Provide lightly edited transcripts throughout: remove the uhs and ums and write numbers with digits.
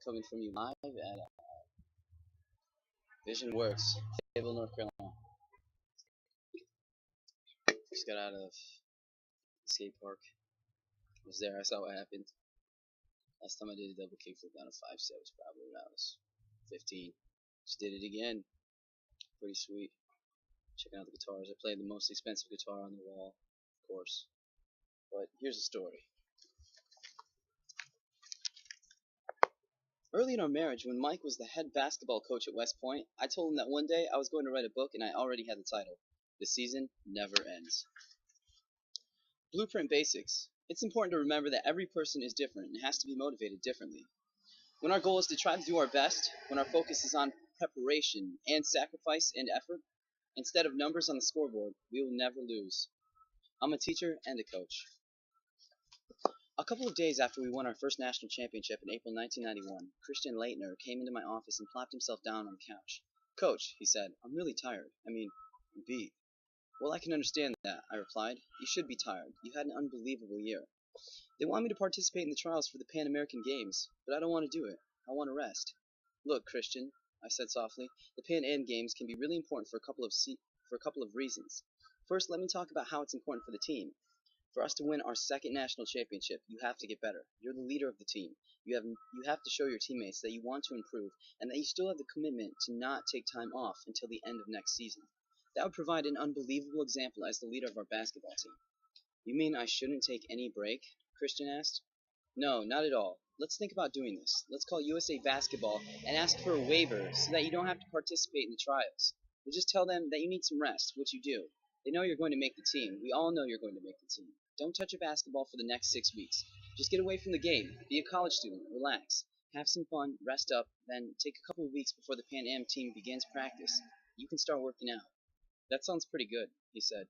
coming from you live at Vision Works, Fayetteville, North Carolina. Just got out of the skate park. Was there, I saw what happened. Last time I did a double kickflip down a 5-set was probably when I was 15. Just did it again. Pretty sweet. Checking out the guitars. I played the most expensive guitar on the wall, of course. But here's the story. Early in our marriage, when Mike was the head basketball coach at West Point, I told him that one day I was going to write a book and I already had the title. The season never ends. Blueprint Basics. It's important to remember that every person is different and has to be motivated differently. When our goal is to try to do our best, when our focus is on preparation and sacrifice and effort, instead of numbers on the scoreboard, we will never lose. I'm a teacher and a coach. A couple of days after we won our first national championship in April 1991, Christian Leitner came into my office and plopped himself down on the couch. "Coach," he said, "I'm really tired. I'm beat." "Well, I can understand that," I replied. "You should be tired. You had an unbelievable year. They want me to participate in the trials for the Pan American Games, but I don't want to do it. I want to rest." "Look, Christian," I said softly, "the Pan Am Games can be really important for a couple of reasons. First, let me talk about how it's important for the team. For us to win our second national championship, you have to get better. You're the leader of the team. You have to show your teammates that you want to improve and that you still have the commitment to not take time off until the end of next season. That would provide an unbelievable example as the leader of our basketball team." "You mean I shouldn't take any break?" Christian asked. "No, not at all. Let's think about doing this. Let's call USA Basketball and ask for a waiver so that you don't have to participate in the trials. We'll just tell them that you need some rest, which you do. They know you're going to make the team. We all know you're going to make the team. Don't touch a basketball for the next 6 weeks. Just get away from the game. Be a college student. Relax. Have some fun. Rest up. Then take a couple of weeks before the Pan Am team begins practice. You can start working out." "That sounds pretty good," he said.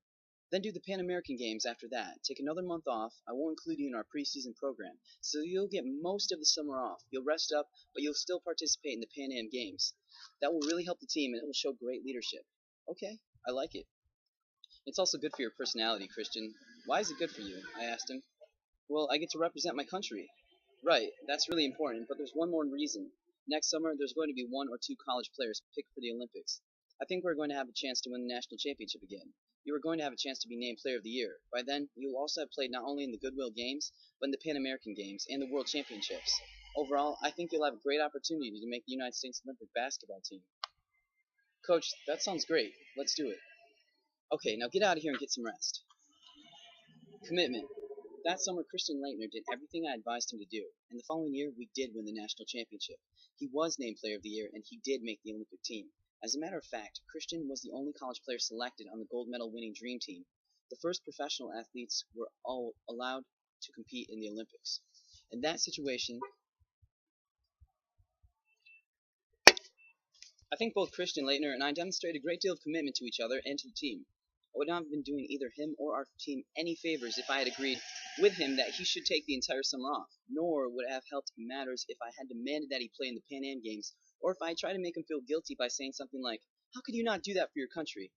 "Then do the Pan American Games after that. Take another month off. I won't include you in our preseason program, so you'll get most of the summer off. You'll rest up, but you'll still participate in the Pan Am Games. That will really help the team, and it will show great leadership." "Okay, I like it." "It's also good for your personality, Christian." "Why is it good for you?" I asked him. "Well, I get to represent my country." "Right, that's really important, but there's one more reason. Next summer, there's going to be 1 or 2 college players picked for the Olympics. I think we're going to have a chance to win the national championship again. You are going to have a chance to be named Player of the Year. By then, you will also have played not only in the Goodwill Games, but in the Pan American Games and the World Championships. Overall, I think you'll have a great opportunity to make the United States Olympic basketball team." "Coach, that sounds great. Let's do it." "Okay, now get out of here and get some rest." Commitment. That summer, Christian Leitner did everything I advised him to do, and the following year, we did win the national championship. He was named Player of the Year, and he did make the Olympic team. As a matter of fact, Christian was the only college player selected on the gold medal winning Dream Team. The first professional athletes were all allowed to compete in the Olympics. In that situation, I think both Christian Leitner and I demonstrated a great deal of commitment to each other and to the team. I would not have been doing either him or our team any favors if I had agreed with him that he should take the entire summer off, nor would it have helped matters if I had demanded that he play in the Pan Am Games, or if I had tried to make him feel guilty by saying something like, "How could you not do that for your country?"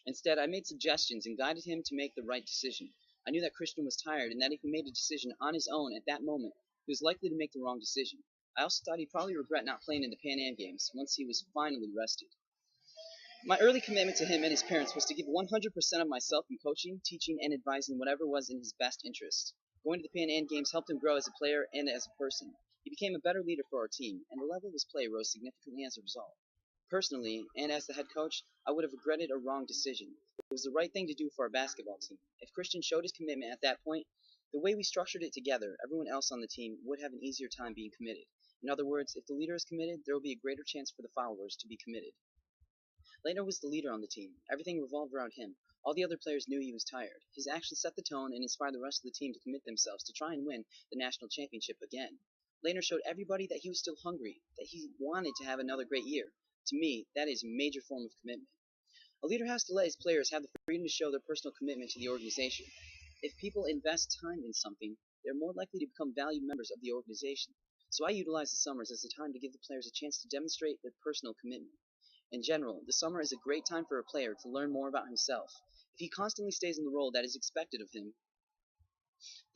Instead, I made suggestions and guided him to make the right decision. I knew that Christian was tired and that if he made a decision on his own at that moment, he was likely to make the wrong decision. I also thought he'd probably regret not playing in the Pan Am Games once he was finally rested. My early commitment to him and his parents was to give 100% of myself in coaching, teaching, and advising whatever was in his best interest. Going to the Pan Am Games helped him grow as a player and as a person. He became a better leader for our team, and the level of his play rose significantly as a result. Personally, and as the head coach, I would have regretted a wrong decision. It was the right thing to do for our basketball team. If Christian showed his commitment at that point, the way we structured it together, everyone else on the team would have an easier time being committed. In other words, if the leader is committed, there will be a greater chance for the followers to be committed. Leitner was the leader on the team. Everything revolved around him. All the other players knew he was tired. His actions set the tone and inspired the rest of the team to commit themselves to try and win the national championship again. Leitner showed everybody that he was still hungry, that he wanted to have another great year. To me, that is a major form of commitment. A leader has to let his players have the freedom to show their personal commitment to the organization. If people invest time in something, they're more likely to become valued members of the organization. So I utilize the summers as a time to give the players a chance to demonstrate their personal commitment. In general, the summer is a great time for a player to learn more about himself. If he constantly stays in the role that is expected of him,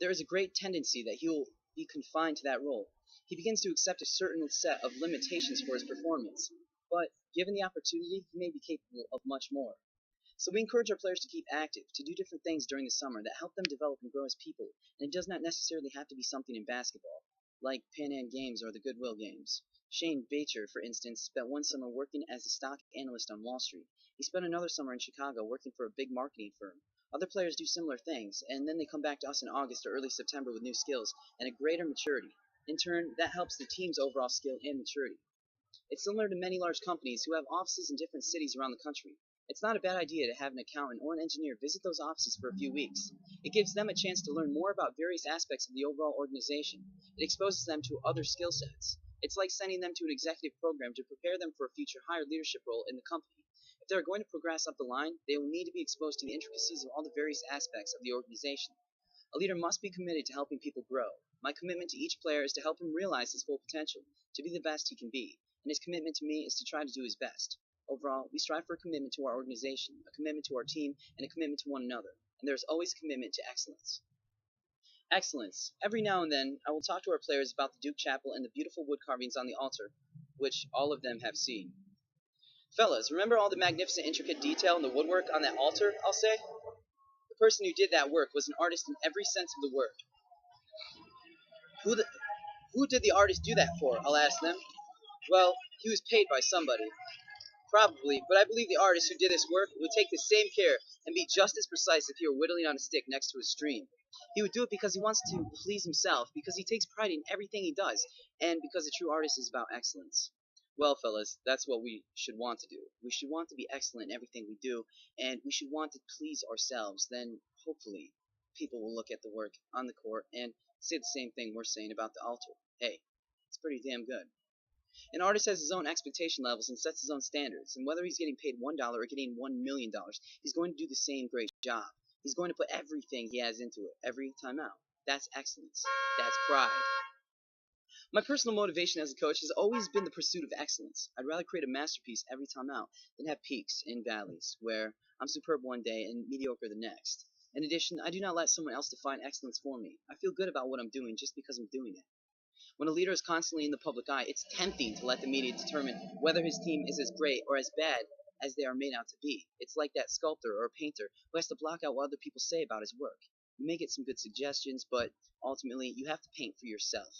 there is a great tendency that he will be confined to that role. He begins to accept a certain set of limitations for his performance, but given the opportunity, he may be capable of much more. So we encourage our players to keep active, to do different things during the summer that help them develop and grow as people, and it does not necessarily have to be something in basketball, like Pan Am Games or the Goodwill Games. Shane Bacher, for instance, spent one summer working as a stock analyst on Wall Street. He spent another summer in Chicago working for a big marketing firm. Other players do similar things, and then they come back to us in August or early September with new skills and a greater maturity. In turn, that helps the team's overall skill and maturity. It's similar to many large companies who have offices in different cities around the country. It's not a bad idea to have an accountant or an engineer visit those offices for a few weeks. It gives them a chance to learn more about various aspects of the overall organization. It exposes them to other skill sets. It's like sending them to an executive program to prepare them for a future higher leadership role in the company. If they are going to progress up the line, they will need to be exposed to the intricacies of all the various aspects of the organization. A leader must be committed to helping people grow. My commitment to each player is to help him realize his full potential, to be the best he can be, and his commitment to me is to try to do his best. Overall, we strive for a commitment to our organization, a commitment to our team, and a commitment to one another, and there is always a commitment to excellence. Excellence. Every now and then, I will talk to our players about the Duke Chapel and the beautiful wood carvings on the altar, which all of them have seen. Fellas, remember all the magnificent intricate detail in the woodwork on that altar, I'll say? The person who did that work was an artist in every sense of the word. Who did the artist do that for? I'll ask them. Well, he was paid by somebody. Probably, but I believe the artist who did this work would take the same care and be just as precise if he were whittling on a stick next to a stream. He would do it because he wants to please himself, because he takes pride in everything he does, and because a true artist is about excellence. Well, fellas, that's what we should want to do. We should want to be excellent in everything we do, and we should want to please ourselves. Then, hopefully, people will look at the work on the court and say the same thing we're saying about the altar. Hey, it's pretty damn good. An artist has his own expectation levels and sets his own standards, and whether he's getting paid $1 or getting $1 million, he's going to do the same great job. He's going to put everything he has into it, every time out. That's excellence. That's pride. My personal motivation as a coach has always been the pursuit of excellence. I'd rather create a masterpiece every time out than have peaks and valleys, where I'm superb one day and mediocre the next. In addition, I do not let someone else define excellence for me. I feel good about what I'm doing just because I'm doing it. When a leader is constantly in the public eye, it's tempting to let the media determine whether his team is as great or as bad as they are made out to be. It's like that sculptor or painter who has to block out what other people say about his work. You may get some good suggestions, but ultimately you have to paint for yourself.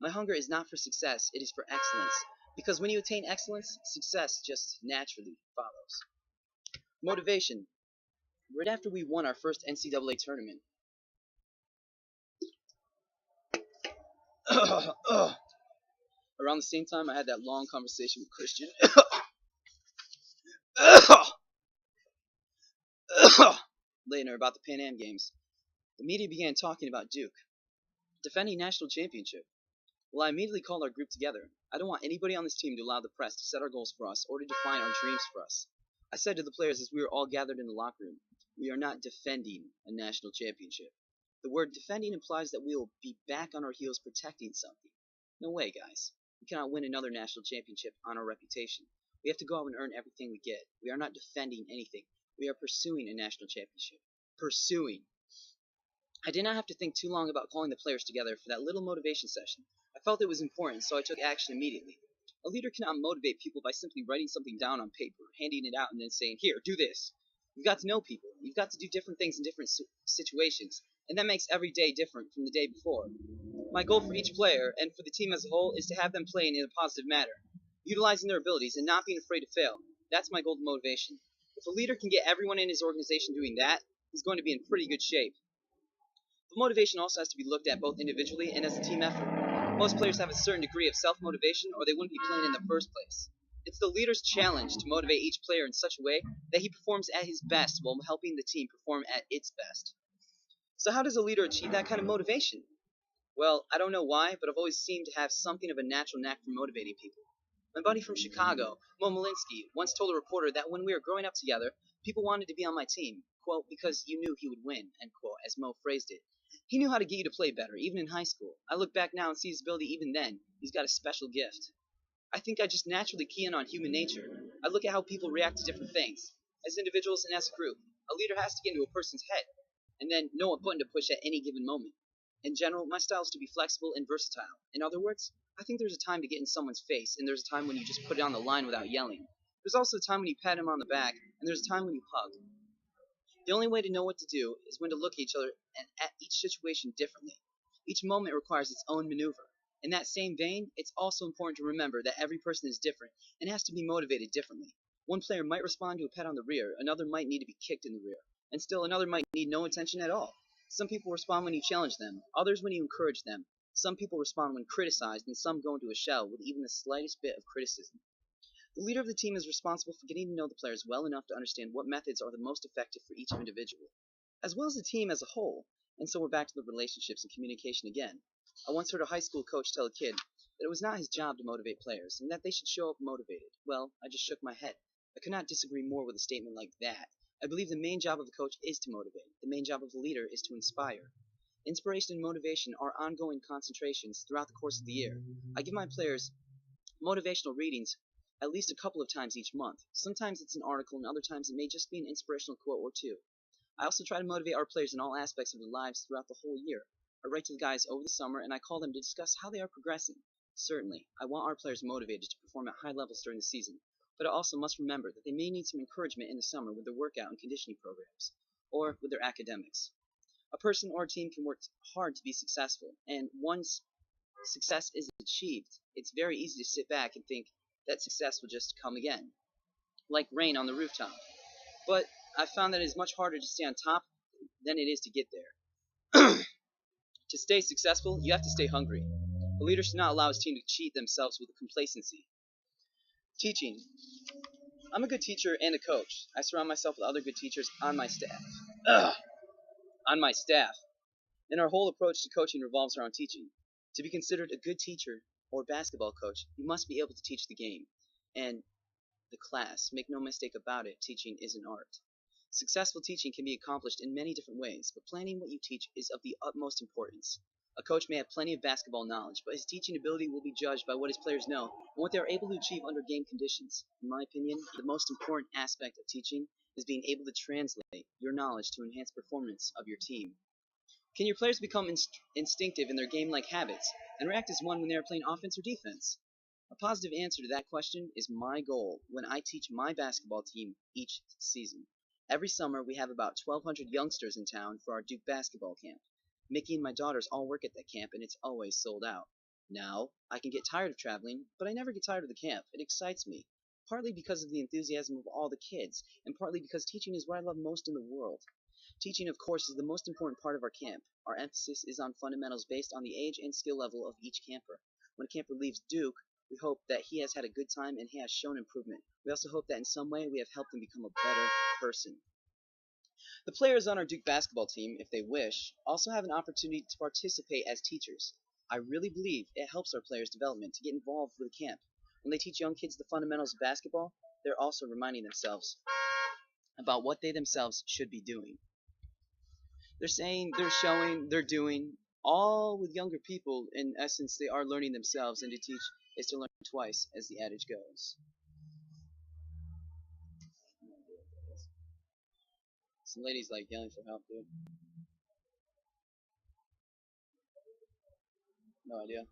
My hunger is not for success, it is for excellence. Because when you attain excellence, success just naturally follows. Motivation. Right after we won our first NCAA tournament, around the same time I had that long conversation with Christian later about the Pan Am Games, the media began talking about Duke defending national championship. Well, I immediately called our group together. I don't want anybody on this team to allow the press to set our goals for us or to define our dreams for us. I said to the players as we were all gathered in the locker room, we are not defending a national championship. The word defending implies that we will be back on our heels protecting something. No way, guys. We cannot win another national championship on our reputation. We have to go out and earn everything we get. We are not defending anything. We are pursuing a national championship. Pursuing. I did not have to think too long about calling the players together for that little motivation session. I felt it was important, so I took action immediately. A leader cannot motivate people by simply writing something down on paper, handing it out, and then saying, here, do this. You've got to know people. You've got to do different things in different situations, and that makes every day different from the day before. My goal for each player, and for the team as a whole, is to have them playing in a positive manner, utilizing their abilities and not being afraid to fail. That's my goal of motivation. If a leader can get everyone in his organization doing that, he's going to be in pretty good shape. But motivation also has to be looked at both individually and as a team effort. Most players have a certain degree of self-motivation or they wouldn't be playing in the first place. It's the leader's challenge to motivate each player in such a way that he performs at his best while helping the team perform at its best. So how does a leader achieve that kind of motivation? Well, I don't know why, but I've always seemed to have something of a natural knack for motivating people. My buddy from Chicago, Mo Malinsky, once told a reporter that when we were growing up together, people wanted to be on my team, quote, because you knew he would win, end quote, as Mo phrased it. He knew how to get you to play better, even in high school. I look back now and see his ability even then. He's got a special gift. I think I just naturally key in on human nature. I look at how people react to different things. As individuals and as a group, a leader has to get into a person's head and then know what button to push at any given moment. In general, my style is to be flexible and versatile. In other words, I think there's a time to get in someone's face, and there's a time when you just put it on the line without yelling. There's also a time when you pat him on the back, and there's a time when you hug. The only way to know what to do is when to look at each other and at each situation differently. Each moment requires its own maneuver. In that same vein, it's also important to remember that every person is different and has to be motivated differently. One player might respond to a pat on the rear, another might need to be kicked in the rear, and still another might need no attention at all. Some people respond when you challenge them, others when you encourage them. Some people respond when criticized, and some go into a shell with even the slightest bit of criticism. The leader of the team is responsible for getting to know the players well enough to understand what methods are the most effective for each individual, as well as the team as a whole. And so we're back to the relationships and communication again. I once heard a high school coach tell a kid that it was not his job to motivate players, and that they should show up motivated. Well, I just shook my head. I could not disagree more with a statement like that. I believe the main job of the coach is to motivate. The main job of the leader is to inspire. Inspiration and motivation are ongoing concentrations throughout the course of the year. I give my players motivational readings at least a couple of times each month. Sometimes it's an article, and other times it may just be an inspirational quote or two. I also try to motivate our players in all aspects of their lives throughout the whole year. I write to the guys over the summer, and I call them to discuss how they are progressing. Certainly, I want our players motivated to perform at high levels during the season, but I also must remember that they may need some encouragement in the summer with their workout and conditioning programs, or with their academics. A person or a team can work hard to be successful, and once success is achieved, it's very easy to sit back and think that success will just come again, like rain on the rooftop. But I found that it is much harder to stay on top than it is to get there. To stay successful, you have to stay hungry. A leader should not allow his team to cheat themselves with complacency. Teaching. I'm a good teacher and a coach. I surround myself with other good teachers on my staff. Ugh. On my staff. And our whole approach to coaching revolves around teaching. To be considered a good teacher or basketball coach, you must be able to teach the game and the class. Make no mistake about it, teaching is an art. Successful teaching can be accomplished in many different ways, but planning what you teach is of the utmost importance. A coach may have plenty of basketball knowledge, but his teaching ability will be judged by what his players know and what they are able to achieve under game conditions. In my opinion, the most important aspect of teaching is being able to translate your knowledge to enhance performance of your team. Can your players become instinctive in their game-like habits and react as one when they are playing offense or defense? A positive answer to that question is my goal when I teach my basketball team each season. Every summer, we have about 1,200 youngsters in town for our Duke basketball camp. Mickey and my daughters all work at that camp, and it's always sold out. Now, I can get tired of traveling, but I never get tired of the camp. It excites me, partly because of the enthusiasm of all the kids, and partly because teaching is what I love most in the world. Teaching, of course, is the most important part of our camp. Our emphasis is on fundamentals based on the age and skill level of each camper. When a camper leaves Duke, we hope that he has had a good time and he has shown improvement. We also hope that in some way we have helped him become a better person. The players on our Duke basketball team, if they wish, also have an opportunity to participate as teachers. I really believe it helps our players' development to get involved with the camp. When they teach young kids the fundamentals of basketball, they're also reminding themselves about what they themselves should be doing. They're saying, they're showing, they're doing, all with younger people. In essence, they are learning themselves, and to teach is to learn twice, as the adage goes. Some ladies like yelling for help, dude. No idea.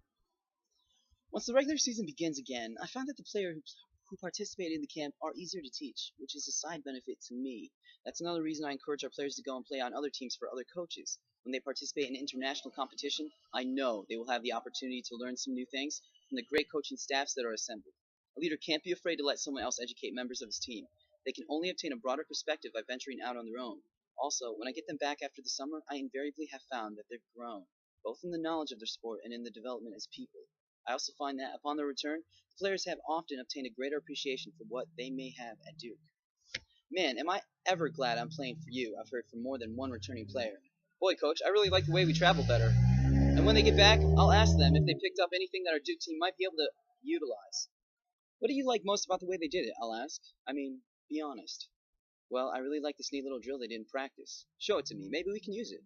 Once the regular season begins again, I found that the players who participated in the camp are easier to teach, which is a side benefit to me. That's another reason I encourage our players to go and play on other teams for other coaches. When they participate in international competition, I know they will have the opportunity to learn some new things from the great coaching staffs that are assembled. A leader can't be afraid to let someone else educate members of his team. They can only obtain a broader perspective by venturing out on their own. Also, when I get them back after the summer, I invariably have found that they've grown, both in the knowledge of their sport and in the development as people. I also find that upon their return, the players have often obtained a greater appreciation for what they may have at Duke. Man, am I ever glad I'm playing for you, I've heard from more than one returning player. Boy, coach, I really like the way we travel better. And when they get back, I'll ask them if they picked up anything that our Duke team might be able to utilize. What do you like most about the way they did it, I'll ask. I mean, be honest. Well, I really like this neat little drill they did in practice. Show it to me, maybe we can use it.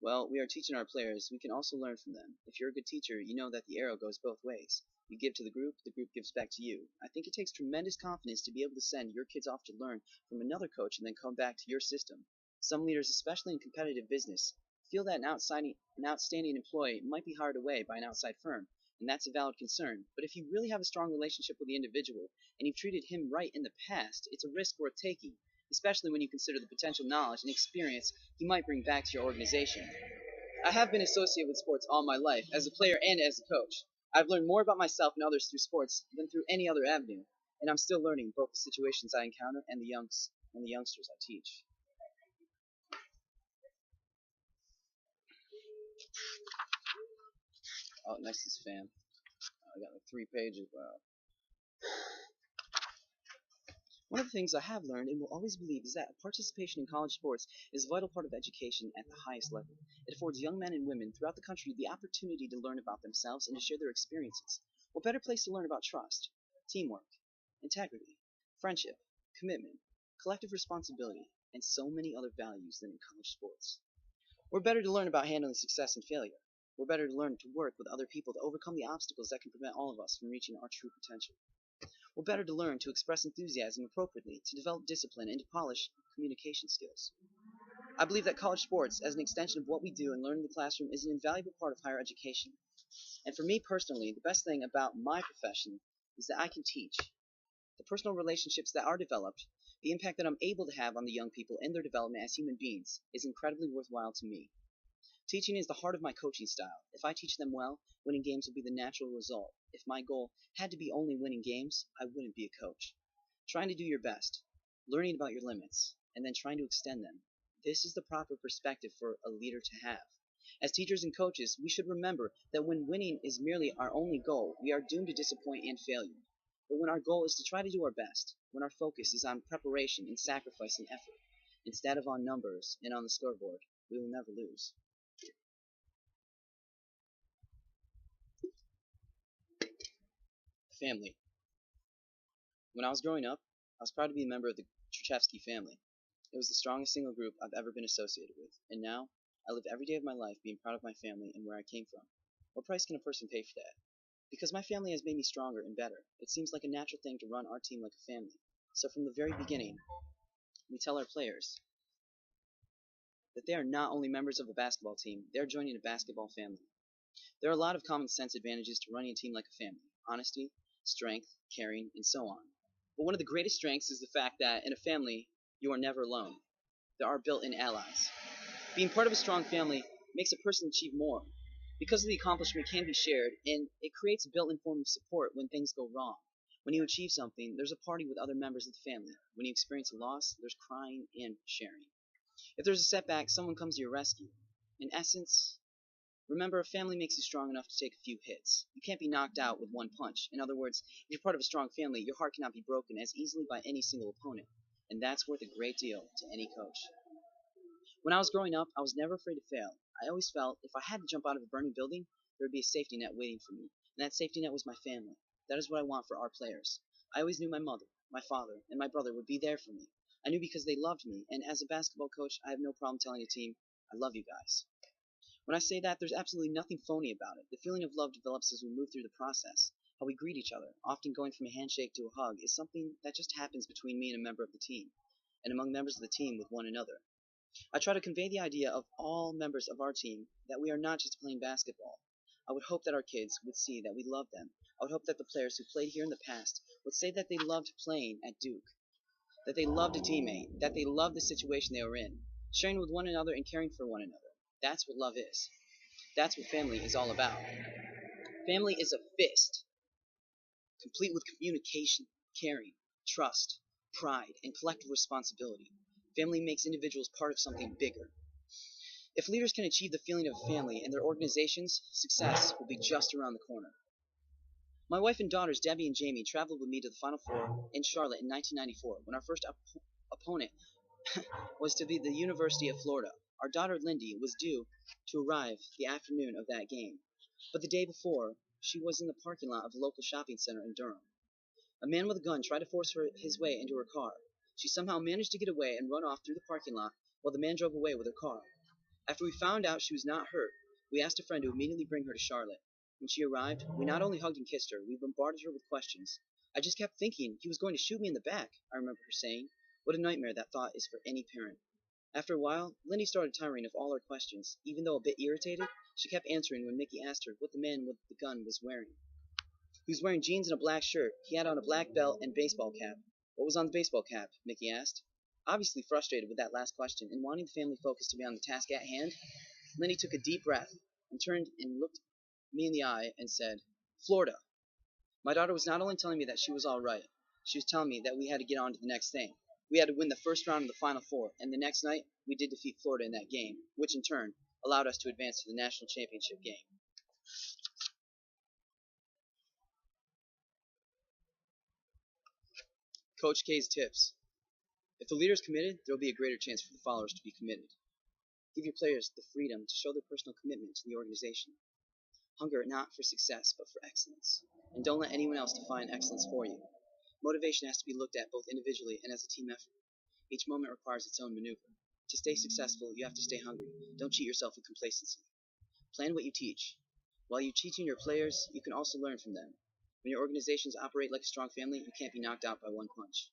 Well, we are teaching our players. We can also learn from them. If you're a good teacher, you know that the arrow goes both ways. You give to the group gives back to you. I think it takes tremendous confidence to be able to send your kids off to learn from another coach and then come back to your system. Some leaders, especially in competitive business, feel that an outstanding employee might be hired away by an outside firm, and that's a valid concern. But if you really have a strong relationship with the individual and you've treated him right in the past, it's a risk worth taking, especially when you consider the potential knowledge and experience he might bring back to your organization. I have been associated with sports all my life, as a player and as a coach. I've learned more about myself and others through sports than through any other avenue, and I'm still learning both the situations I encounter and the youngsters I teach. Oh, next is fam. I got like 3 pages. Wow. One of the things I have learned and will always believe is that participation in college sports is a vital part of education at the highest level. It affords young men and women throughout the country the opportunity to learn about themselves and to share their experiences. What better place to learn about trust, teamwork, integrity, friendship, commitment, collective responsibility, and so many other values than in college sports? We're better to learn about handling success and failure. We're better to learn to work with other people to overcome the obstacles that can prevent all of us from reaching our true potential. We're better to learn to express enthusiasm appropriately, to develop discipline, and to polish communication skills. I believe that college sports, as an extension of what we do and learn in the classroom, is an invaluable part of higher education. And for me personally, the best thing about my profession is that I can teach. The personal relationships that are developed, the impact that I'm able to have on the young people and their development as human beings is incredibly worthwhile to me. Teaching is the heart of my coaching style. If I teach them well, winning games will be the natural result. If my goal had to be only winning games, I wouldn't be a coach. Trying to do your best, learning about your limits, and then trying to extend them. This is the proper perspective for a leader to have. As teachers and coaches, we should remember that when winning is merely our only goal, we are doomed to disappoint and failure. But when our goal is to try to do our best, when our focus is on preparation and sacrifice and effort, instead of on numbers and on the scoreboard, we will never lose. Family. When I was growing up, I was proud to be a member of the Truchevsky family. It was the strongest single group I've ever been associated with, and now I live every day of my life being proud of my family and where I came from. What price can a person pay for that? Because my family has made me stronger and better, it seems like a natural thing to run our team like a family. So from the very beginning, we tell our players that they are not only members of a basketball team, they're joining a basketball family. There are a lot of common sense advantages to running a team like a family: honesty, strength, caring, and so on. But one of the greatest strengths is the fact that in a family, you are never alone. There are built-in allies. Being part of a strong family makes a person achieve more, because the accomplishment can be shared, and it creates a built-in form of support when things go wrong. When you achieve something, there's a party with other members of the family. When you experience a loss, there's crying and sharing. If there's a setback, someone comes to your rescue. In essence, remember, a family makes you strong enough to take a few hits. You can't be knocked out with one punch. In other words, if you're part of a strong family, your heart cannot be broken as easily by any single opponent. And that's worth a great deal to any coach. When I was growing up, I was never afraid to fail. I always felt if I had to jump out of a burning building, there would be a safety net waiting for me. And that safety net was my family. That is what I want for our players. I always knew my mother, my father, and my brother would be there for me. I knew because they loved me, and as a basketball coach, I have no problem telling a team, I love you guys. When I say that, there's absolutely nothing phony about it. The feeling of love develops as we move through the process. How we greet each other, often going from a handshake to a hug, is something that just happens between me and a member of the team, and among members of the team with one another. I try to convey the idea of all members of our team that we are not just playing basketball. I would hope that our kids would see that we love them. I would hope that the players who played here in the past would say that they loved playing at Duke, that they loved a teammate, that they loved the situation they were in, sharing with one another and caring for one another. That's what love is. That's what family is all about. Family is a fist, complete with communication, caring, trust, pride, and collective responsibility. Family makes individuals part of something bigger. If leaders can achieve the feeling of family in their organizations, success will be just around the corner. My wife and daughters, Debbie and Jamie, traveled with me to the Final Four in Charlotte in 1994 when our first opponent was to be the University of Florida. Our daughter Lindy was due to arrive the afternoon of that game, but the day before, she was in the parking lot of a local shopping center in Durham. A man with a gun tried to force his way into her car. She somehow managed to get away and run off through the parking lot while the man drove away with her car. After we found out she was not hurt, we asked a friend to immediately bring her to Charlotte. When she arrived, we not only hugged and kissed her, we bombarded her with questions. I just kept thinking he was going to shoot me in the back, I remember her saying. What a nightmare that thought is for any parent. After a while, Lindy started tiring of all her questions. Even though a bit irritated, she kept answering when Mickey asked her what the man with the gun was wearing. He was wearing jeans and a black shirt. He had on a black belt and baseball cap. What was on the baseball cap? Mickey asked. Obviously frustrated with that last question and wanting the family focus to be on the task at hand, Lindy took a deep breath and turned and looked me in the eye and said, Florida. My daughter was not only telling me that she was all right, she was telling me that we had to get on to the next thing. We had to win the first round of the Final Four, and the next night we did defeat Florida in that game, which in turn allowed us to advance to the national championship game. Coach K's tips. If the leader is committed, there will be a greater chance for the followers to be committed. Give your players the freedom to show their personal commitment to the organization. Hunger not for success, but for excellence. And don't let anyone else define excellence for you. Motivation has to be looked at both individually and as a team effort. Each moment requires its own maneuver. To stay successful, you have to stay hungry. Don't cheat yourself with complacency. Plan what you teach. While you're teaching your players, you can also learn from them. When your organizations operate like a strong family, you can't be knocked out by one punch.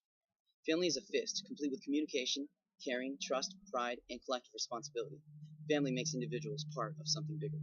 Family is a fist, complete with communication, caring, trust, pride, and collective responsibility. Family makes individuals part of something bigger.